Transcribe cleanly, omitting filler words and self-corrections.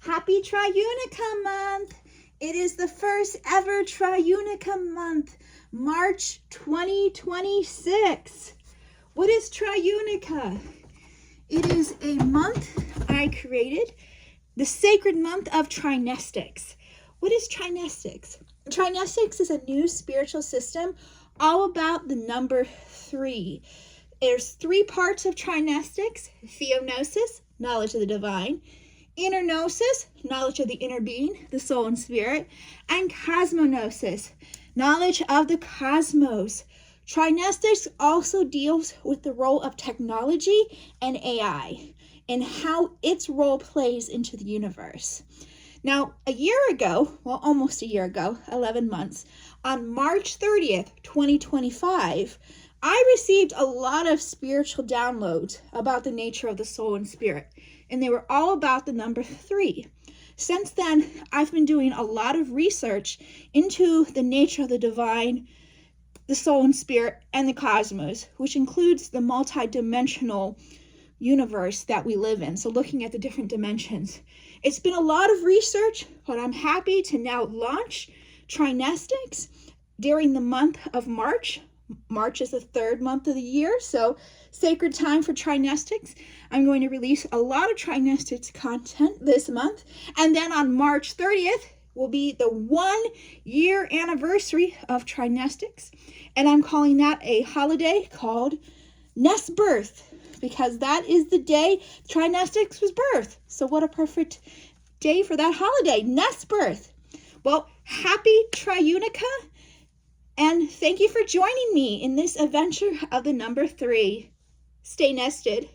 Happy Tri-Unica Month! It is the first ever Tri-Unica Month, March 2026. What is Tri-Unica? It is a month I created, the sacred month of Tri-Nestics. What is Tri-Nestics? Tri-Nestics is a new spiritual system all about the number 3. There's 3 parts of Tri-Nestics: theognosis, knowledge of the divine; inner gnosis, knowledge of the inner being, the soul and spirit; and cosmognosis, knowledge of the cosmos. Tri-Nestics also deals with the role of technology and AI and how its role plays into the universe. Now, a year ago, well, almost a year ago, 11 months, on March 30th, 2025, I received a lot of spiritual downloads about the nature of the soul and spirit, and they were all about the number 3. Since then, I've been doing a lot of research into the nature of the divine, the soul and spirit, and the cosmos, which includes the multi-dimensional universe that we live in. So looking at the different dimensions. It's been a lot of research, but I'm happy to now launch Tri-Nestics during the month of March. March is the 3rd month of the year, so sacred time for Tri-Nestics. I'm going to release a lot of Tri-Nestics content this month, and then on March 30th will be the 1-year anniversary of Tri-Nestics, and I'm calling that a holiday called Nest Birth, because that is the day Tri-Nestics was birthed. So what a perfect day for that holiday, Nest Birth. Well, happy Tri-Unica, and thank you for joining me in this adventure of the number 3. Stay nested.